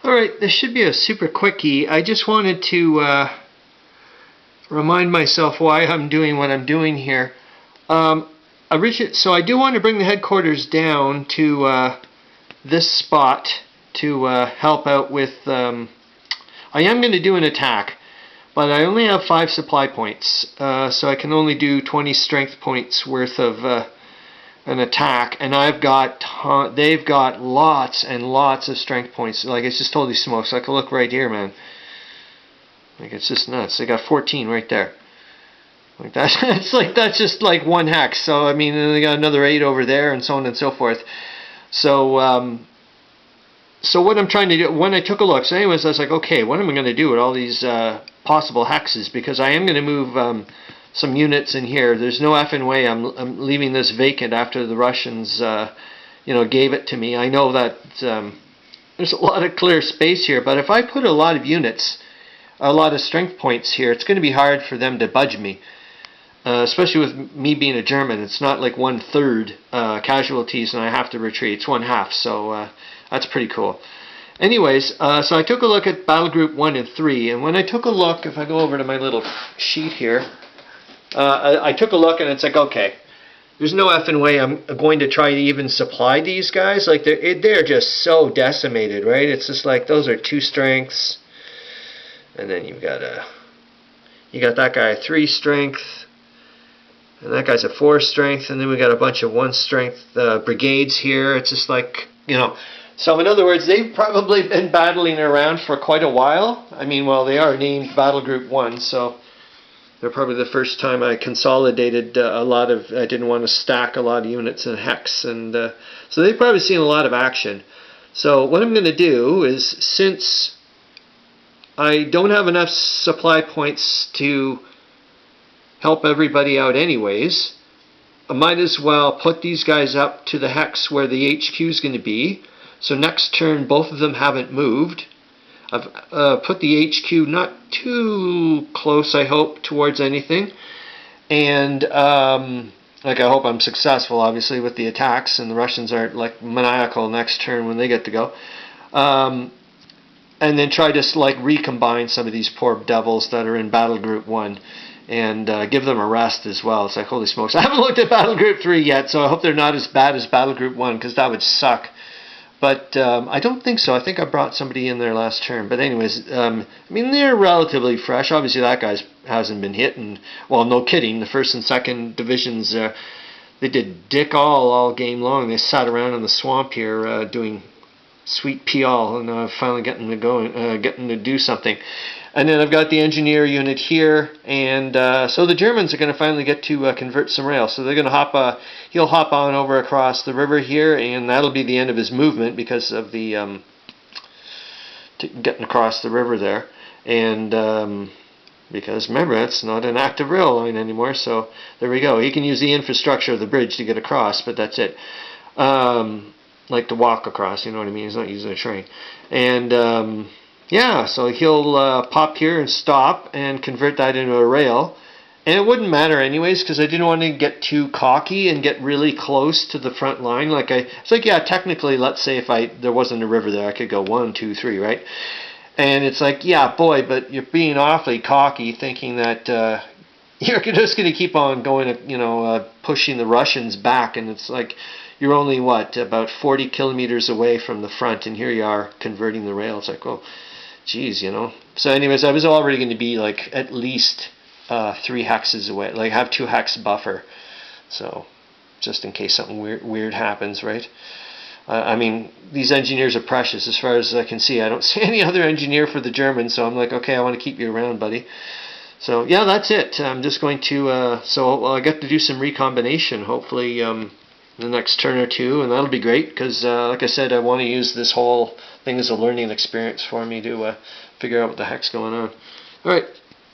Alright, this should be a super quickie. I just wanted to remind myself why I'm doing what I'm doing here. So I do want to bring the headquarters down to this spot to help out with... I am going to do an attack, but I only have 5 supply points, so I can only do 20 strength points worth of an attack, and they've got lots and lots of strength points. Like, it's just totally smokes. Like, look right here, man. Like, it's just nuts. They got 14 right there. Like that. It's like, that's just like one hex. So I mean, they got another 8 over there, and so on and so forth. So so what I'm trying to do, when I took a look, so anyways, I was like, okay, what am I going to do with all these possible hexes? Because I am going to move some units in here. There's no effing way I'm leaving this vacant after the Russians, gave it to me. I know that there's a lot of clear space here, but if I put a lot of units, a lot of strength points here, it's going to be hard for them to budge me. Especially with me being a German, it's not like 1/3 casualties and I have to retreat. It's 1/2, so that's pretty cool. Anyways, so I took a look at Battle Group 1 and 3, and when I took a look, if I go over to my little sheet here, I took a look and it's like, okay, there's no effing way I'm going to try to even supply these guys. Like, they're just so decimated, right? It's just like, those are 2 strengths, and then you got that guy 3 strength, and that guy's a 4 strength, and then we got a bunch of 1 strength brigades here. It's just like, So in other words, they've probably been battling around for quite a while. I mean, well, they are named Battle Group 1, so they're probably the first time I consolidated I didn't want to stack a lot of units in hex, and so they've probably seen a lot of action. So what I'm going to do is, since I don't have enough supply points to help everybody out anyways, I might as well put these guys up to the hex where the HQ is going to be. So next turn, both of them haven't moved. I've put the HQ not too close, I hope, towards anything. And I hope I'm successful, obviously, with the attacks, and the Russians aren't like maniacal next turn when they get to go. And then try to like recombine some of these poor devils that are in Battle Group 1. And give them a rest as well. It's like, holy smokes. I haven't looked at Battle Group 3 yet, so I hope they're not as bad as Battle Group 1, because that would suck. But I don't think so. I think I brought somebody in there last turn. But anyways, I mean, they're relatively fresh. Obviously, that guy hasn't been hit. And, well, no kidding. The 1st and 2nd divisions, they did dick all game long. They sat around in the swamp here doing sweet pee-all, and finally getting to do something. And then I've got the engineer unit here, and so the Germans are going to finally get to convert some rail. So they're going to he'll hop on over across the river here, and that'll be the end of his movement because of the getting across the river there. And because remember, it's not an active rail line anymore, so there we go. He can use the infrastructure of the bridge to get across, but that's it. Like to walk across, you know what I mean? He's not using a train. And yeah, so he'll pop here and stop and convert that into a rail. And it wouldn't matter anyways, because I didn't want to get too cocky and get really close to the front line. It's like, yeah, technically, let's say if there wasn't a river there, I could go 1, 2, 3, right? And it's like, yeah, boy, but you're being awfully cocky, thinking that you're just going to keep on going, pushing the Russians back. And it's like, you're only, about 40 kilometers away from the front, and here you are converting the rail. It's like, well, geez, So anyways, I was already going to be like at least 3 hexes away, like have 2 hex buffer. So just in case something weird happens, right? I mean, these engineers are precious as far as I can see. I don't see any other engineer for the Germans, so I'm like, okay, I want to keep you around, buddy. So yeah, that's it. I'm just going to, so I get to do some recombination, hopefully the next turn or 2, and that'll be great, because like I said, I want to use this whole thing as a learning experience for me to figure out what the heck's going on. Alright.